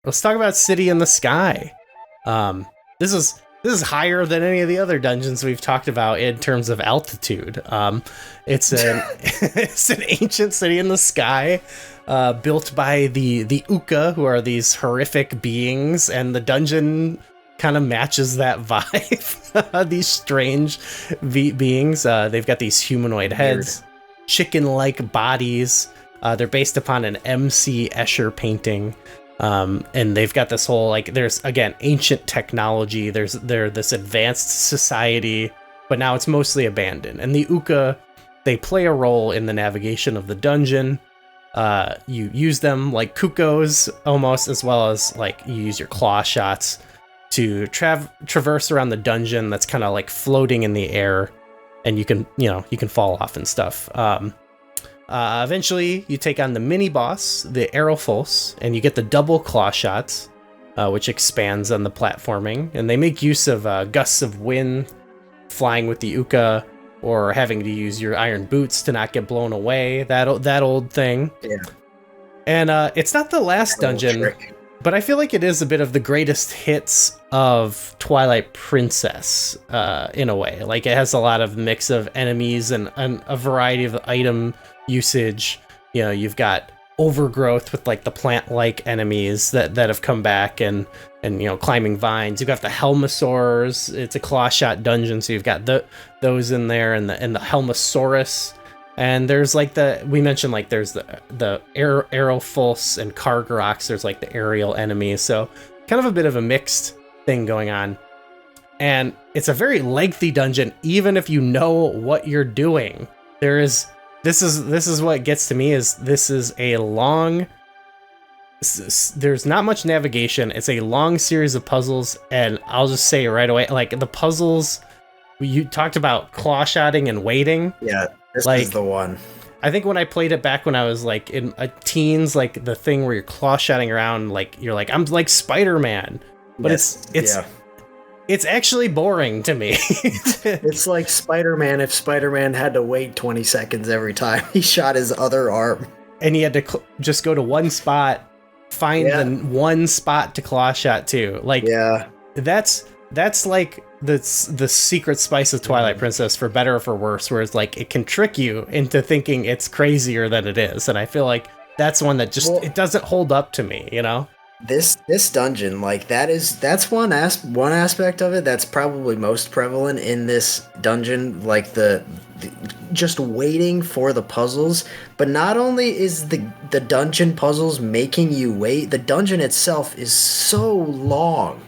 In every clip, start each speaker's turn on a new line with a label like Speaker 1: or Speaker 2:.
Speaker 1: let's talk about City in the Sky. This is higher than any of the other dungeons we've talked about in terms of altitude. It's an it's an ancient city in the sky, built by the Uka, who are these horrific beings, and the dungeon kind of matches that vibe. These strange beings. They've got these humanoid heads, chicken-like bodies. They're based upon an M.C. Escher painting. And they've got this whole, like, there's, again, ancient technology. They're this advanced society, but now it's mostly abandoned. And the Uka, they play a role in the navigation of the dungeon. You use them like Kukos almost, as well as, like, you use your claw shots to traverse around the dungeon that's kind of like floating in the air, and you can fall off and stuff. Eventually, you take on the mini-boss, the Aerofos, and you get the double claw shots, which expands on the platforming. And they make use of gusts of wind, flying with the Uka, or having to use your iron boots to not get blown away. That old thing. Yeah. And it's not the last dungeon, but I feel like it is a bit of the greatest hits of Twilight Princess, in a way. Like, it has a lot of mix of enemies and a variety of item usage. You know, you've got overgrowth with like the plant-like enemies that have come back, and climbing vines. You've got the Helmosaurs. It's a claw shot dungeon, so you've got those in there, and the Helmosaurus. And there's like we mentioned, like, there's the Aerofos and Kargarox. There's like the aerial enemies, so kind of a bit of a mixed thing going on. And it's a very lengthy dungeon, even if you know what you're doing. This is what gets to me, is this is a long, there's not much navigation. It's a long series of puzzles, and I'll just say right away, like, the puzzles, you talked about claw shotting and waiting.
Speaker 2: Yeah, this
Speaker 1: like,
Speaker 2: is the one.
Speaker 1: I think when I played it back when I was like in teens, like the thing where you're claw shotting around, like you're like, I'm like Spider-Man, but
Speaker 2: yes,
Speaker 1: it's actually boring to me.
Speaker 2: It's like Spider-Man if Spider-Man had to wait 20 seconds every time he shot his other arm.
Speaker 1: And he had to just go to one spot, find the one spot to claw shot to. Like, that's like the secret spice of Twilight Princess, for better or for worse, where it's like it can trick you into thinking it's crazier than it is. And I feel like that's one that just, it doesn't hold up to me, you know?
Speaker 2: This dungeon, like, that's one aspect of it that's probably most prevalent in this dungeon, like the just waiting for the puzzles. But not only is the dungeon puzzles making you wait, the dungeon itself is so long.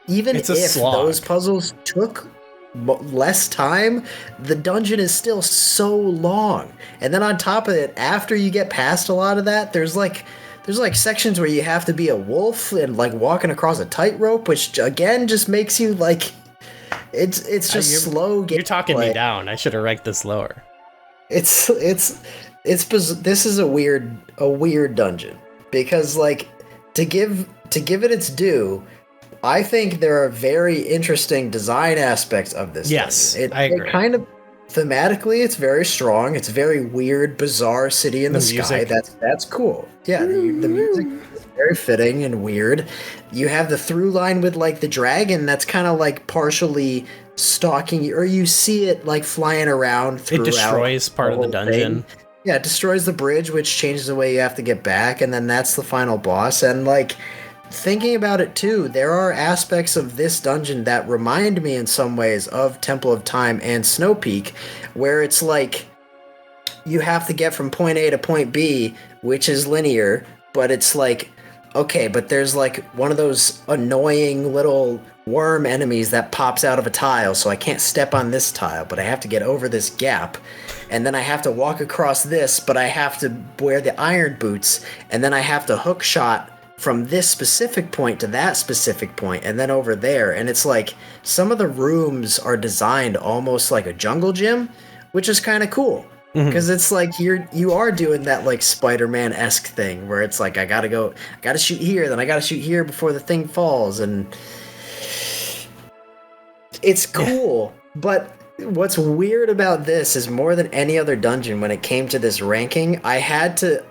Speaker 2: Even if those puzzles took less time, the dungeon is still so long. And then on top of it, after you get past a lot of that, there's like sections where you have to be a wolf and like walking across a tightrope, which again just makes you like, it's just slow.
Speaker 1: You're talking me down. I should have ranked this lower.
Speaker 2: This is a weird dungeon, because like to give it its due, I think there are very interesting design aspects of this.
Speaker 1: Yes, I agree.
Speaker 2: It kind of thematically, it's very strong. It's a very weird, bizarre city in the sky. That's cool. Yeah, the music is very fitting and weird. You have the through line with like the dragon that's kind of like partially stalking you, or you see it like flying around throughout.
Speaker 1: It destroys part of the dungeon.
Speaker 2: Yeah, it destroys the bridge, which changes the way you have to get back, and then that's the final boss. And like, thinking about it too, there are aspects of this dungeon that remind me in some ways of Temple of Time and Snow Peak, where it's like you have to get from point A to point B, which is linear, but it's like, okay, but there's like one of those annoying little worm enemies that pops out of a tile, so I can't step on this tile, but I have to get over this gap, and then I have to walk across this, but I have to wear the iron boots, and then I have to hook shot from this specific point to that specific point, and then over there. And it's like some of the rooms are designed almost like a jungle gym, which is kind of cool, because it's like you are doing that like Spider-Man-esque thing where it's like I gotta shoot here, then I gotta shoot here before the thing falls, and it's cool. But what's weird about this is, more than any other dungeon, when it came to this ranking, I had to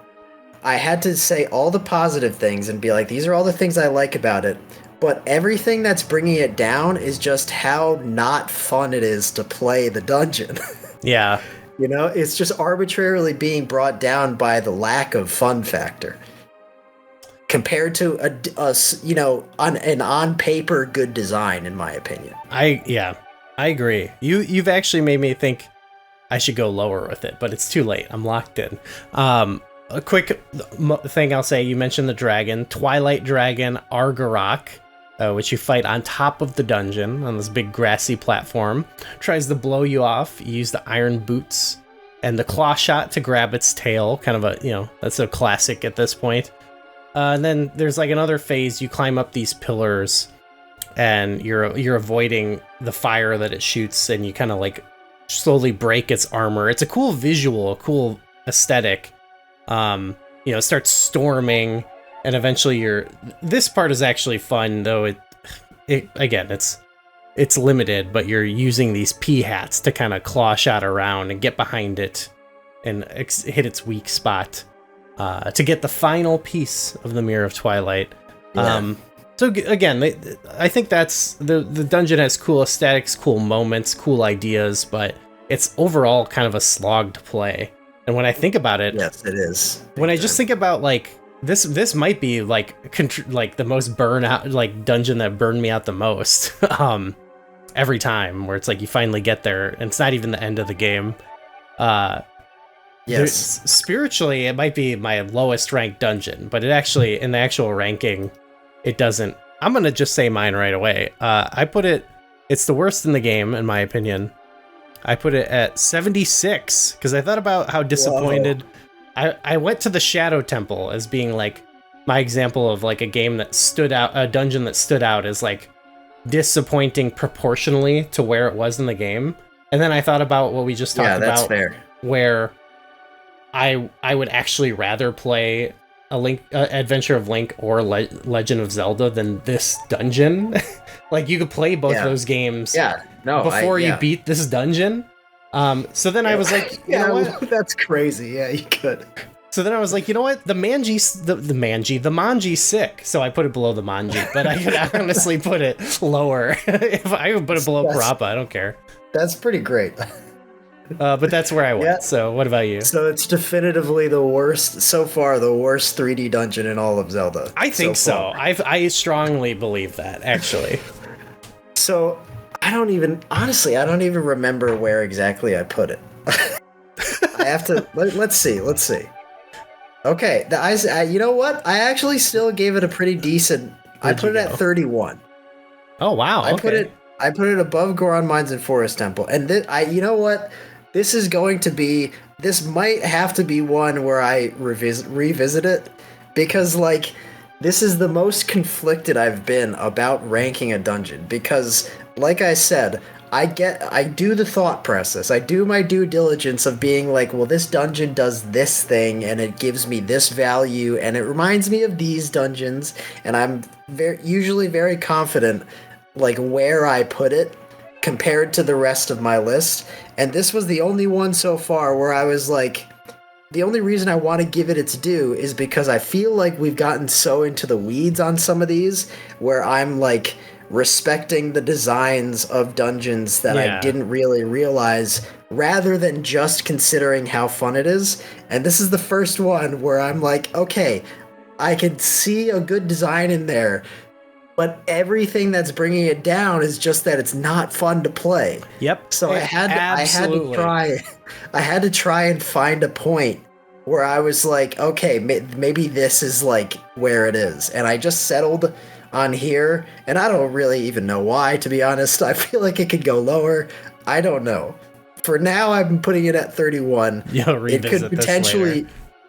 Speaker 2: I had to say all the positive things and be like, these are all the things I like about it. But everything that's bringing it down is just how not fun it is to play the dungeon.
Speaker 1: Yeah.
Speaker 2: You know, it's just arbitrarily being brought down by the lack of fun factor compared to an on paper good design, in my opinion.
Speaker 1: I agree. You've actually made me think I should go lower with it, but it's too late. I'm locked in. A quick thing I'll say, you mentioned the dragon, Twilight Dragon Argarok, which you fight on top of the dungeon on this big grassy platform. Tries to blow you off. You use the iron boots and the claw shot to grab its tail. Kind of a, that's a classic at this point. And then there's like another phase. You climb up these pillars and you're avoiding the fire that it shoots, and you kind of like slowly break its armor. It's a cool visual, a cool aesthetic. It starts storming, and eventually this part is actually fun, though it's limited, but you're using these pea hats to kind of claw shot around and get behind it and hit its weak spot to get the final piece of the Mirror of Twilight.
Speaker 2: Yeah.
Speaker 1: So again, I think that's the dungeon has cool aesthetics, cool moments, cool ideas, but it's overall kind of a slog to play. And when I think about it,
Speaker 2: yes, it is.
Speaker 1: When I just think about like this might be like the most burnout like dungeon that burned me out the most. Every time, where it's like you finally get there and it's not even the end of the game.
Speaker 2: Yes,
Speaker 1: spiritually it might be my lowest ranked dungeon, but it actually in the actual ranking it doesn't. I'm gonna just say mine right away. It's the worst in the game in my opinion. I put it at 76 because I thought about how disappointed. I went to the Shadow Temple as being like my example of like a game that stood out, a dungeon that stood out as like disappointing proportionally to where it was in the game. And then I thought about what we just talked about.
Speaker 2: That's fair.
Speaker 1: Where I would actually rather play Adventure of Link or Legend of Zelda than this dungeon. Like you could play both those games before you beat this dungeon. So then I was like, you know what?
Speaker 2: That's crazy. Yeah, you could.
Speaker 1: So then I was like, you know what? The Manji's sick. So I put it below the Manji, but I could honestly put it lower. If I would put it below Parappa, I don't care.
Speaker 2: That's pretty great.
Speaker 1: But that's where I went. Yeah. So what about you?
Speaker 2: So it's definitively the worst 3D dungeon in all of Zelda.
Speaker 1: I think so. I strongly believe that, actually.
Speaker 2: So I don't even remember where exactly I put it. I have to, let's see. Okay, you know what? I actually still gave it a pretty decent, I put it at 31.
Speaker 1: Oh, wow.
Speaker 2: I put it above Goron Mines and Forest Temple. And you know what? This might have to be one where I revisit it, because like this is the most conflicted I've been about ranking a dungeon, because like I said, I do the thought process. I do my due diligence of being like, well, this dungeon does this thing and it gives me this value and it reminds me of these dungeons, and I'm usually very confident like where I put it compared to the rest of my list. And this was the only one so far where I was like, the only reason I want to give it its due is because I feel like we've gotten so into the weeds on some of these where I'm like respecting the designs of dungeons that I didn't really realize, rather than just considering how fun it is. And this is the first one where I'm like, okay, I could see a good design in there, but everything that's bringing it down is just that it's not fun to play.
Speaker 1: Yep.
Speaker 2: So I had to try and find a point where I was like, okay, maybe this is like where it is. And I just settled on here, and I don't really even know why, to be honest. I feel like it could go lower. I don't know. For now, I'm putting it at 31.
Speaker 1: Yeah, revisit
Speaker 2: it could potentially.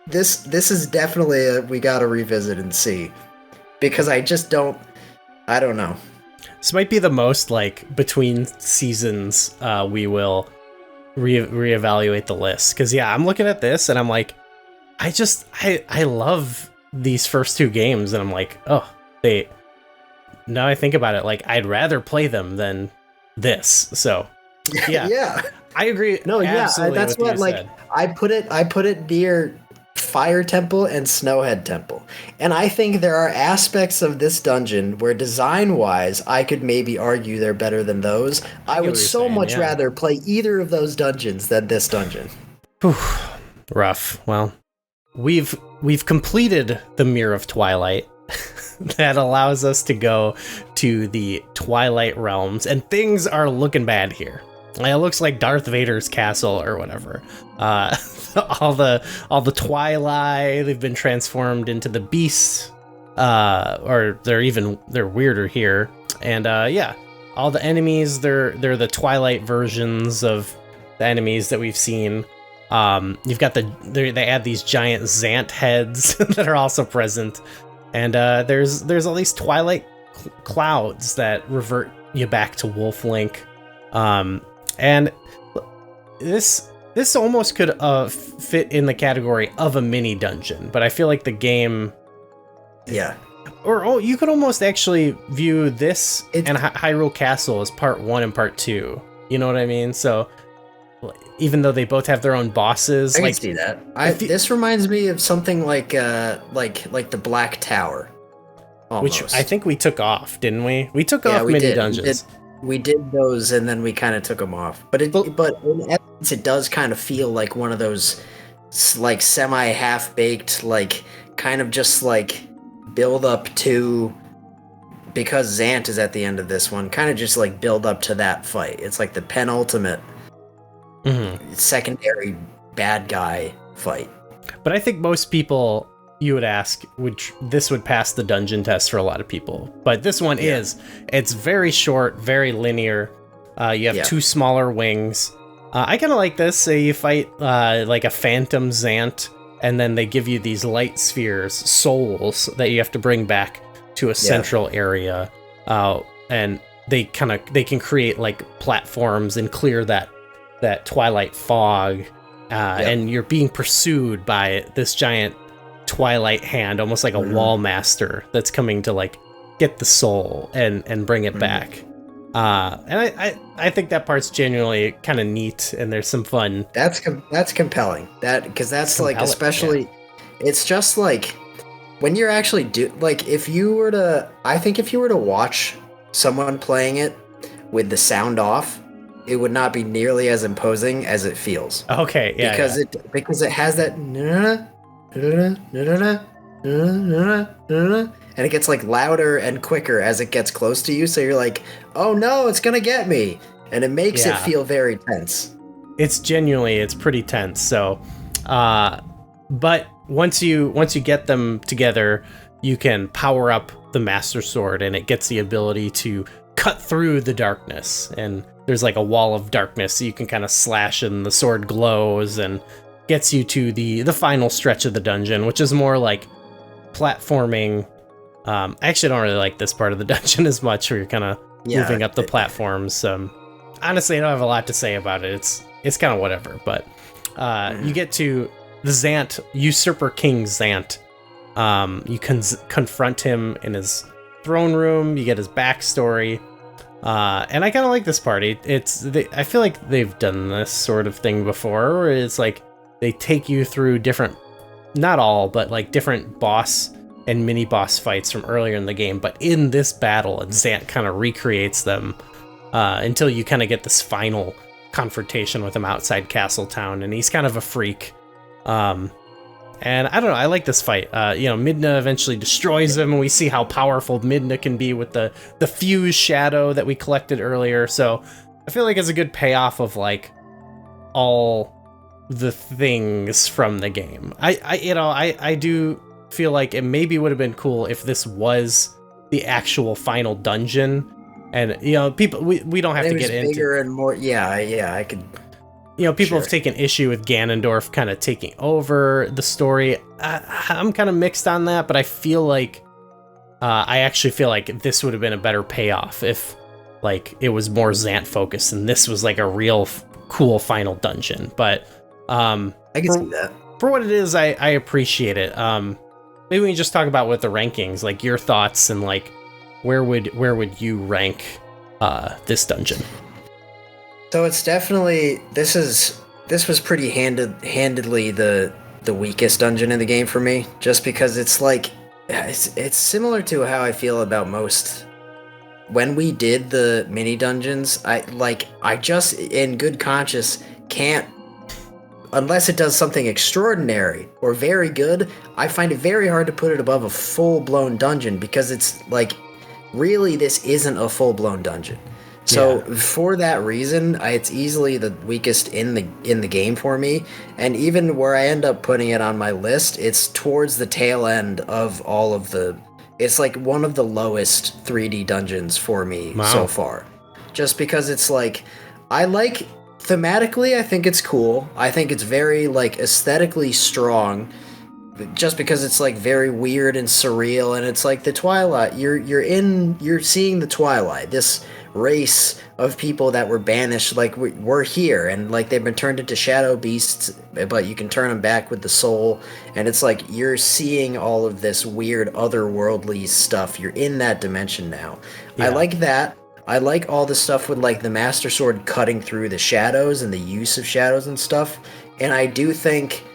Speaker 1: This
Speaker 2: is definitely we got to revisit and see, because I just don't. I don't know.
Speaker 1: This might be the most like between seasons we will reevaluate the list, because I'm looking at this and I'm like, I love these first two games, and I'm like, now I think about it, like I'd rather play them than this. So yeah,
Speaker 2: yeah,
Speaker 1: I agree.
Speaker 2: No, yeah, that's what like said. I put it near Fire Temple and Snowhead Temple. And I think there are aspects of this dungeon where design-wise, I could maybe argue they're better than those. I would so much rather play either of those dungeons than this dungeon.
Speaker 1: Whew. Rough. Well, we've completed the Mirror of Twilight. That allows us to go to the Twilight realms, and things are looking bad here. It looks like Darth Vader's castle or whatever. All the Twilight, they've been transformed into the beasts, or they're weirder here. And all the enemies, they're the Twilight versions of the enemies that we've seen. You've got they add these giant Zant heads that are also present. And there's all these Twilight clouds that revert you back to Wolf Link. And this almost could fit in the category of a mini dungeon, but I feel like the game...
Speaker 2: Yeah.
Speaker 1: Or you could almost actually view this and Hyrule Castle as part 1 and part 2. You know what I mean? So even though they both have their own bosses...
Speaker 2: I can see that. This reminds me of something like the Black Tower. Almost.
Speaker 1: Which I think we took off, didn't we? We took off mini dungeons.
Speaker 2: We did those, and then we kind of took them off. But in essence, it does kind of feel like one of those, like, semi-half-baked, like, kind of just, like, build up to... Because Zant is at the end of this one, kind of just, like, build up to that fight. It's like the penultimate secondary bad guy fight.
Speaker 1: But I think most people... you would ask, this would pass the dungeon test for a lot of people. But this one it's very short, very linear. You have 2 smaller wings. I kind of like this. Say you fight like a phantom Zant, and then they give you these light spheres, souls, that you have to bring back to a central area. And they can create like platforms and clear that Twilight fog. And you're being pursued by this giant Twilight hand, almost like a wall master that's coming to like get the soul and bring it back. And I think that part's genuinely kind of neat, and there's some fun.
Speaker 2: That's compelling. Because that's like, especially, it's just like when you're actually if you were to watch someone playing it with the sound off, it would not be nearly as imposing as it feels.
Speaker 1: Okay, yeah.
Speaker 2: Because it has that and it gets like louder and quicker as it gets close to you, so you're like, oh no, it's gonna get me, and it makes it feel very tense. It's
Speaker 1: pretty tense. So but once you get them together, you can power up the Master Sword, and it gets the ability to cut through the darkness, and there's like a wall of darkness, so you can kind of slash and the sword glows and gets you to the final stretch of the dungeon, which is more like platforming. I actually don't really like this part of the dungeon as much, where you're kind of moving up the platforms. Honestly, I don't have a lot to say about it. It's kind of whatever, but you get to the Zant, Usurper King Zant. You can confront him in his throne room. You get his backstory. And I kind of like this part. I feel like they've done this sort of thing before, where it's like they take you through different, not all, but like different boss and mini boss fights from earlier in the game. But in this battle, and Zant kind of recreates them until you kind of get this final confrontation with him outside Castletown, and he's kind of a freak. And I don't know, I like this fight. Midna eventually destroys him, and we see how powerful Midna can be with the fuse shadow that we collected earlier. So I feel like it's a good payoff of like all the things from the game. I do feel like it maybe would have been cool if this was the actual final dungeon, and people, we don't have to get into
Speaker 2: bigger and more. I could.
Speaker 1: People have taken issue with Ganondorf kind of taking over the story. I'm kind of mixed on that, but I feel like I actually feel like this would have been a better payoff if like it was more Zant focused and this was like a real cool final dungeon. But
Speaker 2: I can see that.
Speaker 1: For what it is, I appreciate it. Maybe we can just talk about with the rankings, like your thoughts, and like where would you rank this dungeon?
Speaker 2: So it's definitely this was pretty handedly the the weakest dungeon in the game for me, just because it's like it's similar to how I feel about most. When we did the mini dungeons, I just in good conscience can't, unless it does something extraordinary or very good, I find it very hard to put it above a full-blown dungeon, because it's like, really, this isn't a full-blown dungeon. So for that reason, it's easily the weakest in the game for me. And even where I end up putting it on my list, it's towards the tail end of all of the. It's like one of the lowest 3D dungeons for me so far, just because it's like, I like thematically, I think it's cool. I think it's very like aesthetically strong, just because it's like very weird and surreal, and it's like the Twilight. You're seeing the Twilight, this race of people that were banished, like we're here, and like they've been turned into shadow beasts, but you can turn them back with the soul, and it's like you're seeing all of this weird otherworldly stuff. You're in that dimension now. I like that. I like all the stuff with like the Master Sword cutting through the shadows and the use of shadows and stuff, and I do think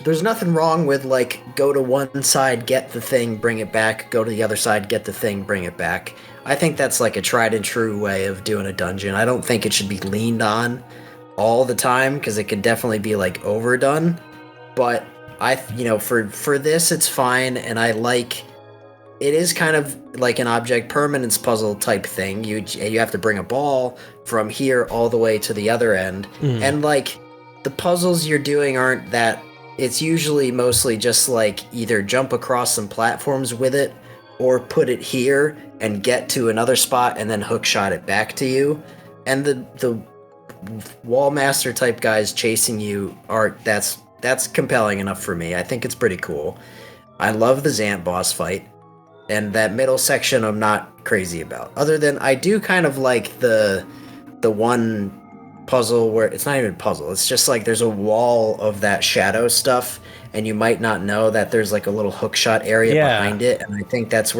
Speaker 2: there's nothing wrong with like, go to one side, get the thing, bring it back, go to the other side, get the thing, bring it back. I think that's like a tried and true way of doing a dungeon. I don't think it should be leaned on all the time, because it could definitely be like overdone. But for this, it's fine, and I like, it is kind of like an object permanence puzzle type thing. You have to bring a ball from here all the way to the other end, and like the puzzles you're doing aren't that. It's usually mostly just like either jump across some platforms with it, or put it here and get to another spot and then hook shot it back to you. And the wall master type guys chasing you that's compelling enough for me. I think it's pretty cool. I love the Zant boss fight, and that middle section I'm not crazy about. Other than I do kind of like the one puzzle where it's not even a puzzle, it's just like there's a wall of that shadow stuff, and you might not know that there's like a little hook shot area behind it, and I think that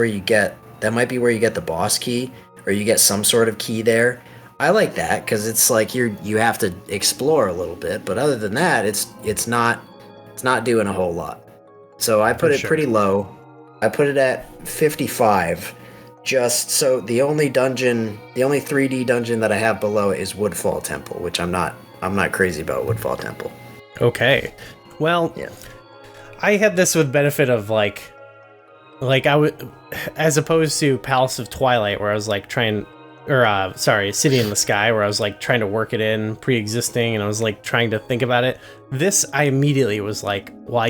Speaker 2: might be where you get the boss key, or you get some sort of key there. I like that because it's like you have to explore a little bit, but other than that, it's not doing a whole lot. So I put it pretty low. I put it at 55. Just so the only 3D dungeon that I have below it is Woodfall Temple, which I'm not crazy about Woodfall Temple.
Speaker 1: Okay. Well, I had this with benefit of like I would, as opposed to Palace of Twilight, where I was like City in the Sky, where I was like trying to work it in pre-existing, and I was like trying to think about it. This, I immediately was like, well,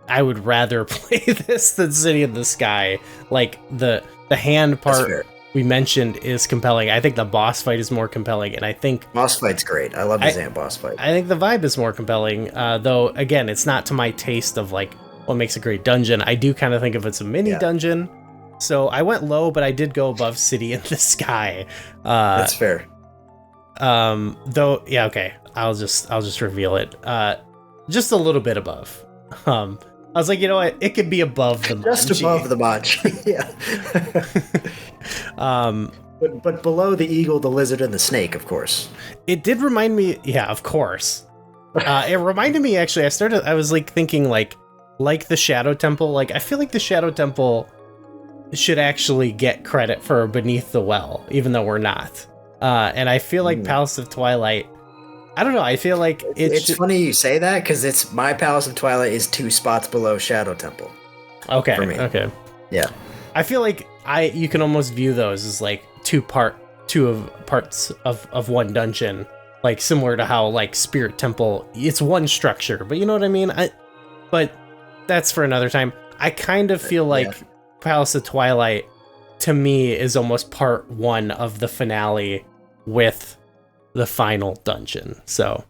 Speaker 1: I would rather play this than City in the Sky. Like the hand part we mentioned is compelling. I think the boss fight is more compelling, and I think
Speaker 2: boss fight's great. I love the Zant boss fight.
Speaker 1: I think the vibe is more compelling, though again, it's not to my taste of like what makes a great dungeon. I do kind of think of it's a mini dungeon, so I went low, but I did go above City in the Sky.
Speaker 2: That's fair.
Speaker 1: Though, yeah, okay. I'll just reveal it. Just a little bit above. I was like, you know what? It could be above the
Speaker 2: just Manji. Above the Manji, yeah. But below the eagle, the lizard, and the snake, of course.
Speaker 1: It did remind me, yeah, of course. It reminded me, actually, I was like thinking like the Shadow Temple. Like, I feel like the Shadow Temple should actually get credit for Beneath the Well, even though we're not. And I feel like Palace of Twilight, I don't know, I feel like
Speaker 2: it's funny you say that, because it's my Palace of Twilight is 2 spots below Shadow Temple.
Speaker 1: Okay,
Speaker 2: for me.
Speaker 1: Okay.
Speaker 2: Yeah.
Speaker 1: I feel like you can almost view those as like parts of one dungeon, like similar to how like Spirit Temple, it's one structure, but you know what I mean? But that's for another time. I kind of feel like Palace of Twilight, to me, is almost part 1 of the finale with the final dungeon. So